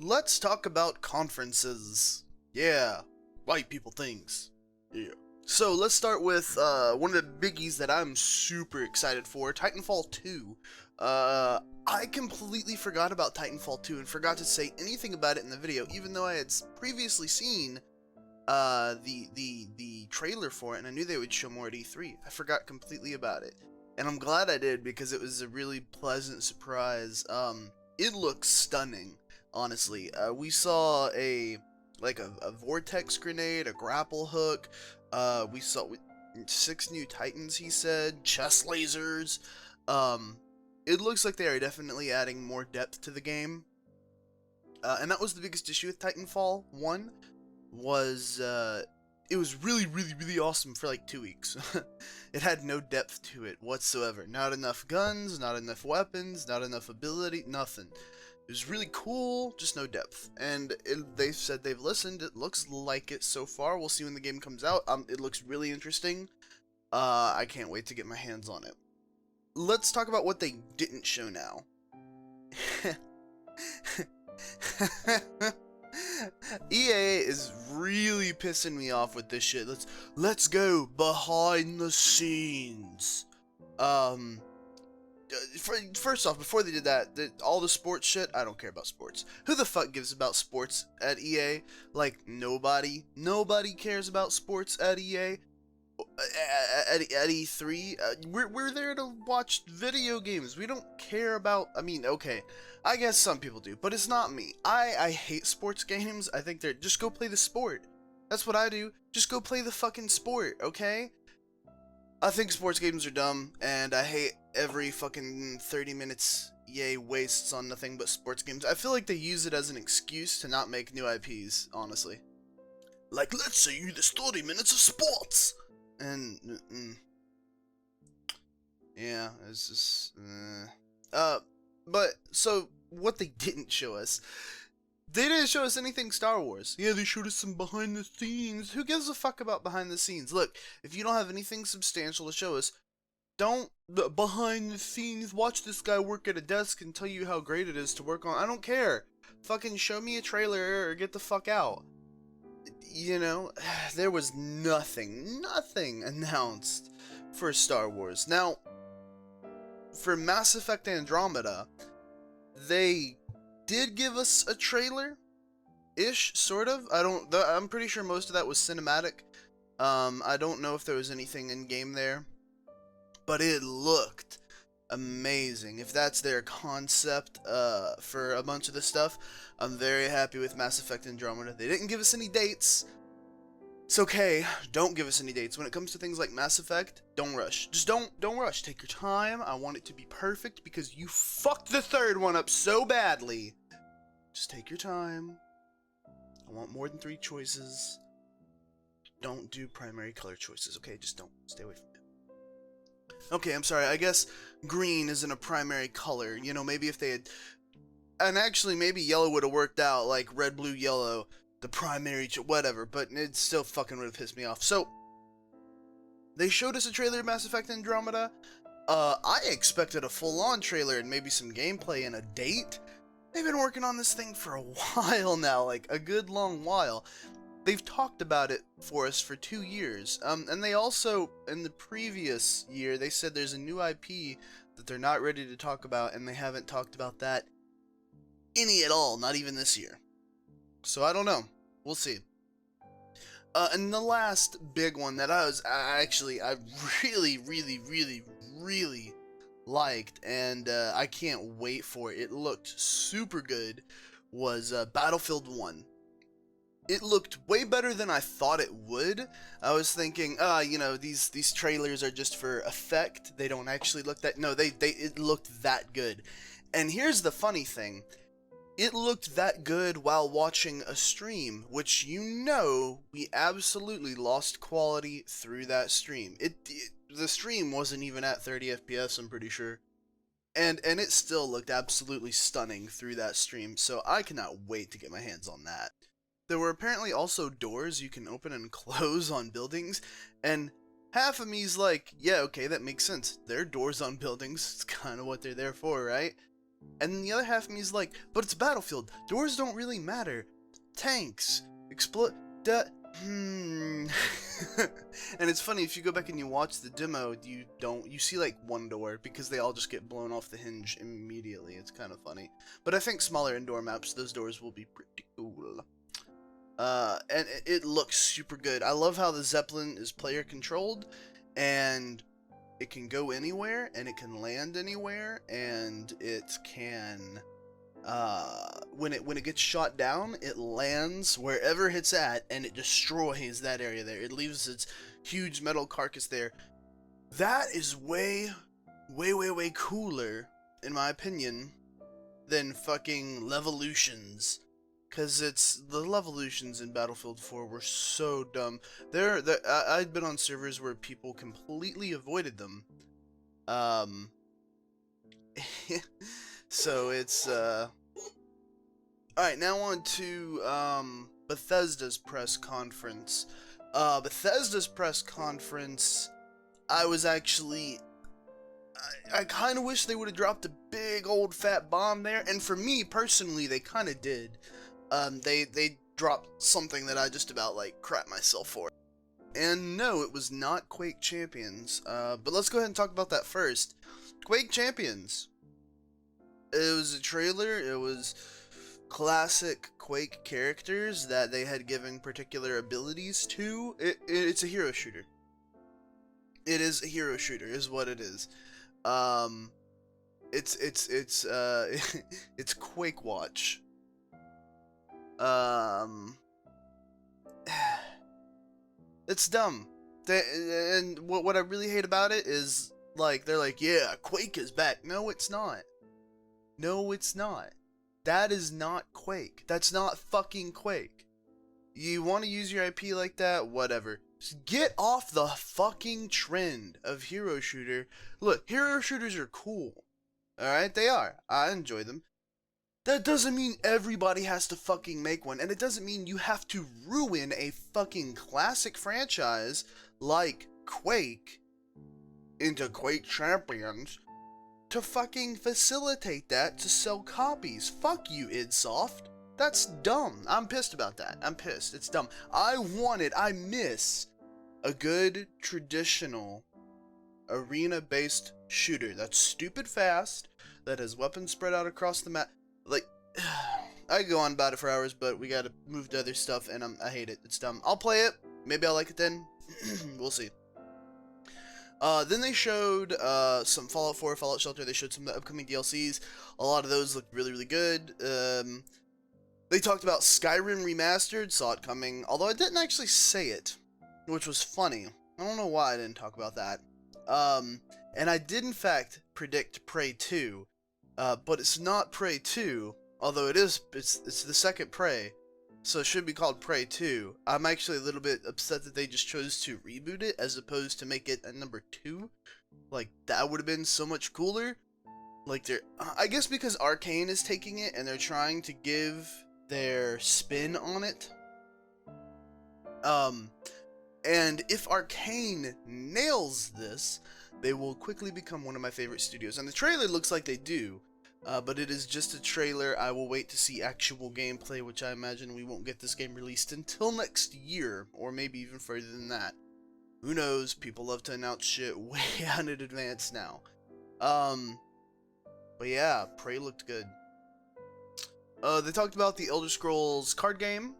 Let's talk about conferences. Yeah, white people things. Yeah. So let's start with one of the biggies that I'm super excited for, Titanfall 2. I completely forgot about Titanfall 2 and forgot to say anything about it in the video, even though I had previously seen the trailer for it, and I knew they would show more at E3. I forgot completely about it, and I'm glad I did because it was a really pleasant surprise. It looks stunning, honestly. We saw a vortex grenade, a grapple hook. We saw 6 new titans. He said chest lasers. Um, it looks like they are definitely adding more depth to the game. And that was the biggest issue with Titanfall 1 was it was really awesome for like 2 weeks. It had no depth to it whatsoever. Not enough guns, not enough weapons, not enough ability, nothing. It was really cool, just no depth. And they said they've listened. It looks like it so far. We'll see when the game comes out. It looks really interesting. I can't wait to get my hands on it. Let's talk about what they didn't show now. EA is really pissing me off with this shit. Let's go behind the scenes. First off, before they did that, all the sports shit, I don't care about sports. Who the fuck gives about sports at EA? Like, nobody. Nobody cares about sports at EA. At E3, we're there to watch video games. We don't care about, I mean, okay, I guess some people do, but it's not me. I hate sports games. I think just go play the sport. That's what I do. Just go play the fucking sport, okay? I think sports games are dumb, and I hate every fucking 30 minutes EA wastes on nothing but sports games. I feel like they use it as an excuse to not make new IPs, honestly. Like, let's show you this 30 minutes of sports! And, yeah, it's just, but, so, what they didn't show us, they didn't show us anything Star Wars. Yeah, they showed us some behind the scenes. Who gives a fuck about behind the scenes? Look, if you don't have anything substantial to show us, don't, behind the scenes, watch this guy work at a desk and tell you how great it is to work on. I don't care. Fucking show me a trailer or get the fuck out. You know, there was nothing announced for Star Wars. Now, for Mass Effect Andromeda, they did give us a trailer-ish, sort of. I'm pretty sure most of that was cinematic. I don't know if there was anything in-game there, but it looked amazing. If that's their concept for a bunch of this stuff, I'm very happy with Mass Effect Andromeda. They didn't give us any dates. It's okay, don't give us any dates. When it comes to things like Mass Effect, don't rush. Just don't rush. Take your time. I want it to be perfect because you fucked the third one up so badly. Just take your time. I want more than 3 choices. Don't do primary color choices, okay? Just don't. Stay away from it. Okay, I'm sorry. I guess green isn't a primary color. You know, maybe if they had... And actually, maybe yellow would have worked out, like red, blue, yellow. The primary, whatever, but it still fucking would have pissed me off. So, they showed us a trailer of Mass Effect Andromeda. I expected a full-on trailer and maybe some gameplay and a date. They've been working on this thing for a while now, like a good long while. They've talked about it for us for 2 years. And they also, in the previous year, they said there's a new IP that they're not ready to talk about, and they haven't talked about that any at all, not even this year. So I don't know. We'll see. And the last big one that I really liked, and I can't wait for it. It looked super good. Was Battlefield 1. It looked way better than I thought it would. I was thinking, you know, these trailers are just for effect. They don't actually look that. No, it looked that good. And here's the funny thing. It looked that good while watching a stream, which you know we absolutely lost quality through that stream. The stream wasn't even at 30 FPS, I'm pretty sure. And it still looked absolutely stunning through that stream, so I cannot wait to get my hands on that. There were apparently also doors you can open and close on buildings, and half of me's like, yeah, okay, that makes sense. They're doors on buildings, it's kind of what they're there for, right? And then the other half of me is like, but it's Battlefield. Doors don't really matter. Tanks, explode. And it's funny, if you go back and you watch the demo, you see like one door because they all just get blown off the hinge immediately. It's kind of funny. But I think smaller indoor maps, those doors will be pretty cool. And it looks super good. I love how the Zeppelin is player controlled, and it can go anywhere, and it can land anywhere, and it can, when it gets shot down, it lands wherever it's at, and it destroys that area there. It leaves its huge metal carcass there. That is way cooler, in my opinion, than fucking Levolutions. Cause the Levolutions in Battlefield 4 were so dumb. I'd been on servers where people completely avoided them. So it's alright, now on to Bethesda's press conference. Bethesda's press conference, I was actually, I kind of wish they would have dropped a big old fat bomb there, and for me personally, they kind of did. They dropped something that I just about like crap myself for. And no, it was not Quake Champions. But let's go ahead and talk about that first. Quake Champions. It was a trailer. It was classic Quake characters that they had given particular abilities to. It's a hero shooter. It is a hero shooter, is what it is. It's Quake Watch. It's dumb. And what I really hate about it is, like, they're like, yeah, Quake is back. No, it's not. No, it's not. That is not Quake. That's not fucking Quake. You want to use your IP like that? Whatever. Just get off the fucking trend of hero shooter. Look, hero shooters are cool. Alright, they are. I enjoy them. That doesn't mean everybody has to fucking make one, and it doesn't mean you have to ruin a fucking classic franchise like Quake into Quake Champions to fucking facilitate that to sell copies. Fuck you, id Soft. That's dumb. I'm pissed about that. I'm pissed. It's dumb. I miss a good traditional arena-based shooter that's stupid fast, that has weapons spread out across the map. Like, I could go on about it for hours, but we gotta move to other stuff, and I hate it. It's dumb. I'll play it. Maybe I'll like it then. We'll see. Then they showed some Fallout 4, Fallout Shelter. They showed some of the upcoming DLCs. A lot of those looked really good. They talked about Skyrim Remastered. Saw it coming, although I didn't actually say it, which was funny. I don't know why I didn't talk about that. And I did, in fact, predict Prey 2. But it's not Prey 2, although it's the second Prey, so it should be called Prey 2. I'm actually a little bit upset that they just chose to reboot it as opposed to make it a number 2. Like, that would have been so much cooler. Like, I guess because Arcane is taking it and they're trying to give their spin on it. And if Arcane nails this, they will quickly become one of my favorite studios. And the trailer looks like they do. But it is just a trailer. I will wait to see actual gameplay, which I imagine we won't get this game released until next year, or maybe even further than that. Who knows? People love to announce shit way out in advance now. But yeah, Prey looked good. They talked about the Elder Scrolls card game,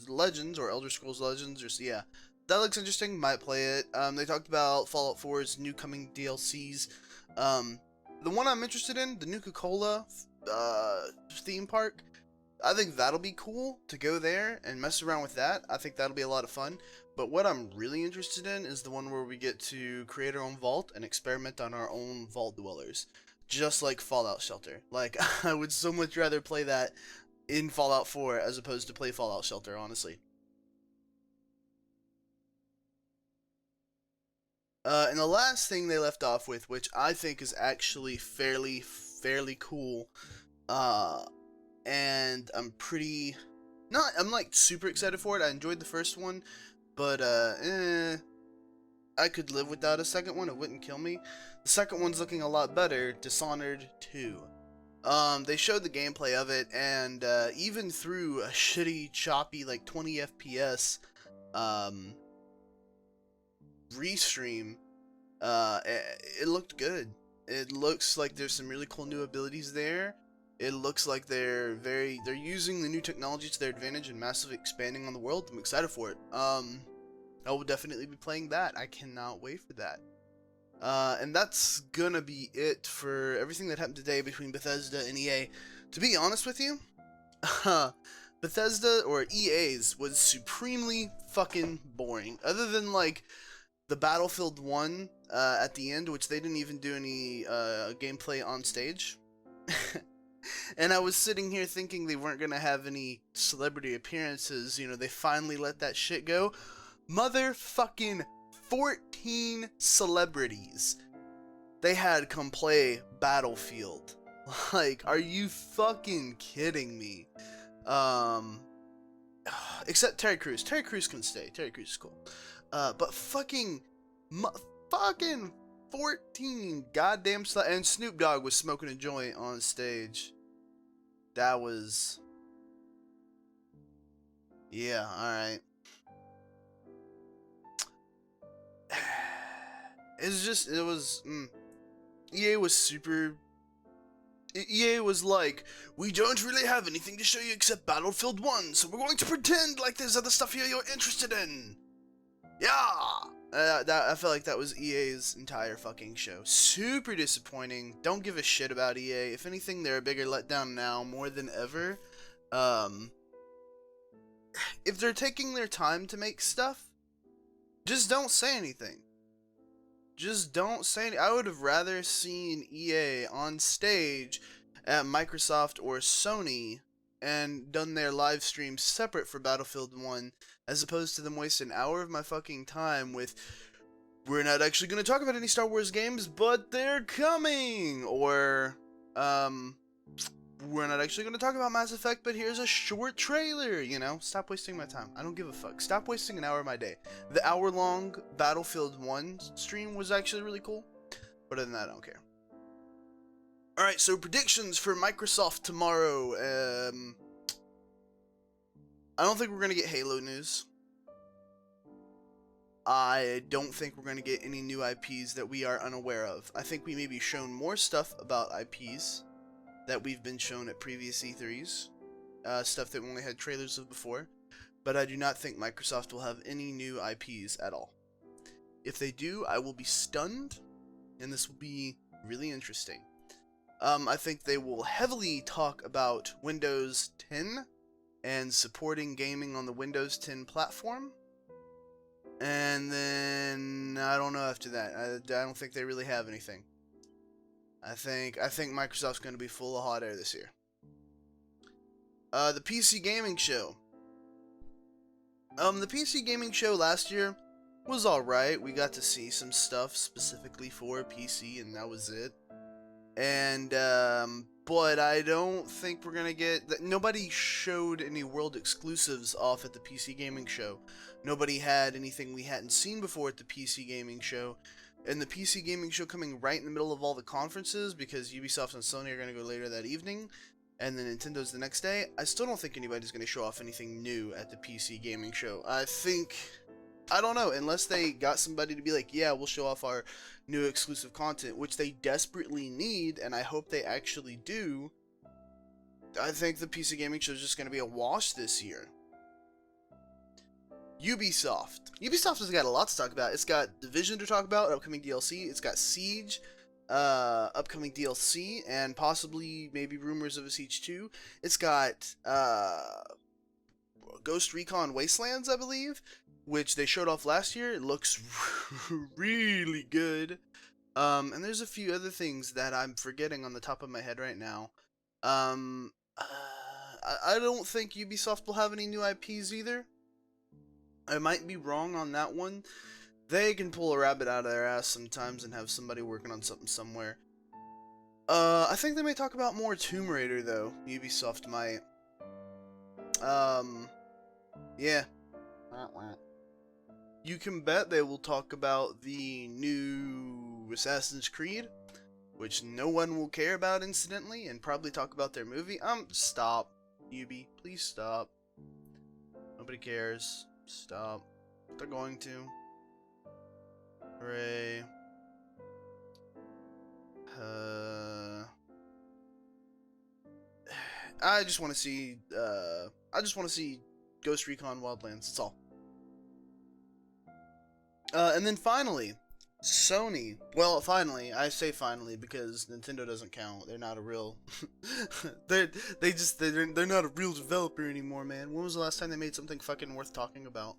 Legends, or Elder Scrolls Legends, or yeah. That looks interesting, might play it. They talked about Fallout 4's new coming DLCs. The one I'm interested in, the Nuka-Cola theme park, I think that'll be cool to go there and mess around with that. I think that'll be a lot of fun. But what I'm really interested in is the one where we get to create our own vault and experiment on our own vault dwellers. Just like Fallout Shelter. Like, I would so much rather play that in Fallout 4 as opposed to play Fallout Shelter, honestly. And the last thing they left off with, which I think is actually fairly cool, and I'm like super excited for it. I enjoyed the first one, but I I could live without a second one. It wouldn't kill me. The second one's looking a lot better. Dishonored 2. They showed the gameplay of it, and even through a shitty, choppy, like 20 FPS restream, it looked good. It looks like there's some really cool new abilities there. It looks like they're using the new technology to their advantage and massively expanding on the world. I'm excited for it. I will definitely be playing that. I cannot wait for that. And that's gonna be it for everything that happened today between Bethesda and EA. To be honest with you, Bethesda, or EA's, was supremely fucking boring. Other than, like, the Battlefield 1 at the end, which they didn't even do any gameplay on stage. And I was sitting here thinking they weren't gonna have any celebrity appearances. You know, they finally let that shit go. Motherfucking 14 celebrities they had come play Battlefield. Like, are you fucking kidding me? Except Terry Crews. Terry Crews can stay. Terry Crews is cool. But fucking 14 goddamn and Snoop Dogg was smoking a joint on stage. That was... yeah, alright. It's just, it was... EA was super... EA was like, we don't really have anything to show you except Battlefield 1, so we're going to pretend like there's other stuff here you're interested in. Yeah! I felt like that was EA's entire fucking show. Super disappointing. Don't give a shit about EA. If anything, they're a bigger letdown now, more than ever. If they're taking their time to make stuff, just don't say anything. Just don't say anything. I would have rather seen EA on stage at Microsoft or Sony and done their live stream separate for Battlefield 1, as opposed to them waste an hour of my fucking time with, we're not actually going to talk about any Star Wars games, but they're coming! Or, we're not actually going to talk about Mass Effect, but here's a short trailer, you know? Stop wasting my time. I don't give a fuck. Stop wasting an hour of my day. The hour-long Battlefield 1 stream was actually really cool, but other than that, I don't care. Alright, so predictions for Microsoft tomorrow. I don't think we're going to get Halo news. I don't think we're going to get any new IPs that we are unaware of. I think we may be shown more stuff about IPs that we've been shown at previous E3s. Stuff that we only had trailers of before. But I do not think Microsoft will have any new IPs at all. If they do, I will be stunned, and this will be really interesting. I think they will heavily talk about Windows 10 and supporting gaming on the Windows 10 platform. And then I don't know after that. I don't think they really have anything. I think Microsoft's going to be full of hot air this year. The PC gaming show. The PC gaming show last year was alright. We got to see some stuff specifically for PC, and that was it. And, but I don't think we're gonna get... Nobody showed any world exclusives off at the PC gaming show. Nobody had anything we hadn't seen before at the PC gaming show. And the PC gaming show coming right in the middle of all the conferences, because Ubisoft and Sony are gonna go later that evening, and then Nintendo's the next day. I still don't think anybody's gonna show off anything new at the PC gaming show. I don't know, unless they got somebody to be like, yeah, we'll show off our new exclusive content, which they desperately need, and I hope they actually do. I think the PC gaming show is just going to be a wash this year. Ubisoft has got a lot to talk about. It's got Division to talk about, upcoming DLC. It's got Siege, upcoming DLC, and possibly maybe rumors of a Siege 2. It's got Ghost Recon Wastelands, I believe, which they showed off last year. It looks really good. And there's a few other things that I'm forgetting on the top of my head right now. I don't think Ubisoft will have any new IPs either. I might be wrong on that one. They can pull a rabbit out of their ass sometimes and have somebody working on something somewhere. I think they may talk about more Tomb Raider, though. Ubisoft might. Yeah. You can bet they will talk about the new Assassin's Creed, which no one will care about incidentally, and probably talk about their movie. Stop, Ubi, please stop. Nobody cares. Stop. They're going to. Hooray. I just want to see. Ghost Recon Wildlands. That's all. And then finally, Sony. Well, finally, I say finally because Nintendo doesn't count. They're not a real. they're not a real developer anymore, man. When was the last time they made something fucking worth talking about?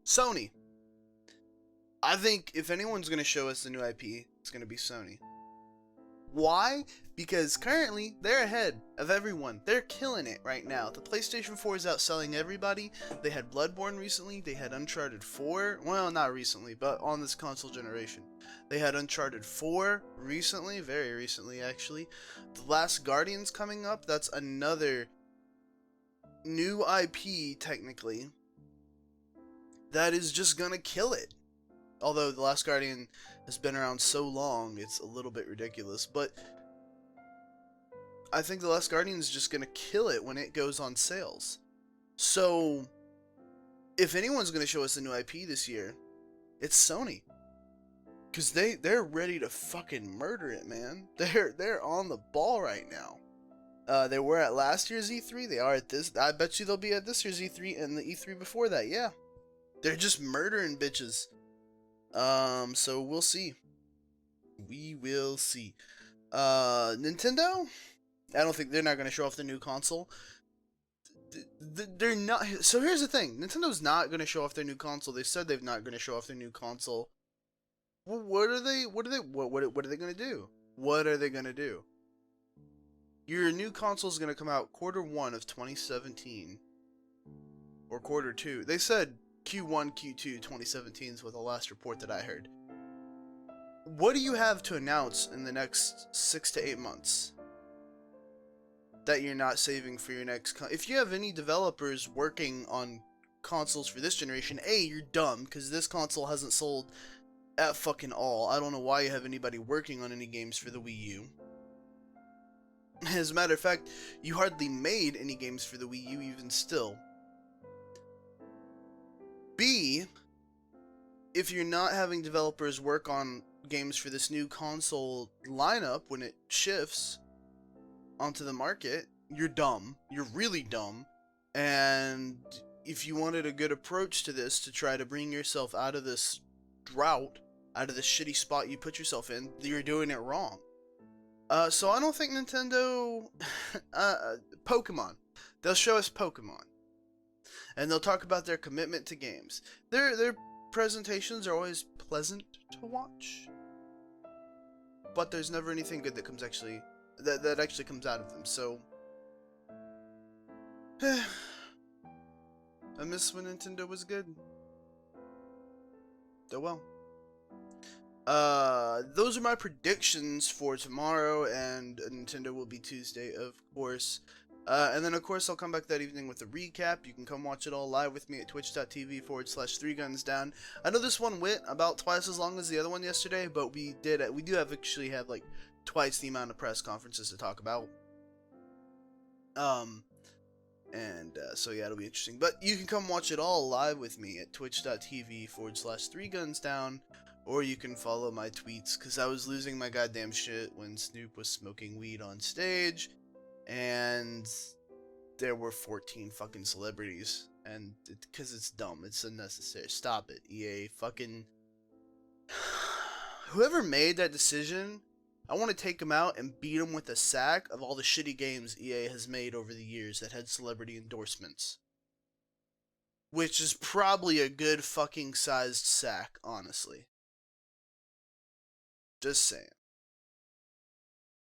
Sony. I think if anyone's gonna show us a new IP, it's gonna be Sony. Why? Because currently, they're ahead of everyone. They're killing it right now. The PlayStation 4 is outselling everybody. They had Bloodborne recently. They had Uncharted 4. Well, not recently, but on this console generation. They had Uncharted 4 recently. Very recently, actually. The Last Guardian's coming up. That's another new IP, technically, that is just gonna kill it. Although The Last Guardian has been around so long, it's a little bit ridiculous. But I think The Last Guardian is just going to kill it when it goes on sales. So, if anyone's going to show us a new IP this year, it's Sony. Because they're ready to fucking murder it, man. They're on the ball right now. They were at last year's E3. They are at this. I bet you they'll be at this year's E3 and the E3 before that. Yeah. They're just murdering bitches. So we'll see. We will see. Nintendo? I don't think they're not going to show off the new console. They're not. So here's the thing. Nintendo's not going to show off their new console. They said they're not going to show off their new console. Well, what are they going to do? What are they going to do? Your new console is going to come out Q1 of 2017. Or Q2. They said Q1, Q2 2017 is what the last report that I heard. What do you have to announce in the next 6 to 8 months that you're not saving for your next if you have any developers working on consoles for this generation, A, you're dumb because this console hasn't sold at fucking all. I don't know why you have anybody working on any games for the Wii U. As a matter of fact, you hardly made any games for the Wii U even still. B, if you're not having developers work on games for this new console lineup when it shifts onto the market, you're dumb. You're really dumb. And if you wanted a good approach to this to try to bring yourself out of this drought, out of this shitty spot you put yourself in, you're doing it wrong. So I don't think Nintendo... Pokemon. They'll show us Pokemon. And they'll talk about their commitment to games. Their presentations are always pleasant to watch, but there's never anything good that comes actually comes out of them. So I miss when Nintendo was good. Oh well. Those are my predictions for tomorrow, and Nintendo will be Tuesday, of course. And then, of course, I'll come back that evening with a recap. You can come watch it all live with me at twitch.tv/3gunsdown. I know this one went about twice as long as the other one yesterday, but we do actually have like twice the amount of press conferences to talk about. So yeah, it'll be interesting. But you can come watch it all live with me at twitch.tv/3gunsdown, or you can follow my tweets, because I was losing my goddamn shit when Snoop was smoking weed on stage. And there were 14 fucking celebrities, and because it's dumb, it's unnecessary. Stop it, EA. Fucking whoever made that decision, I want to take him out and beat him with a sack of all the shitty games EA has made over the years that had celebrity endorsements, which is probably a good fucking sized sack, honestly. Just saying.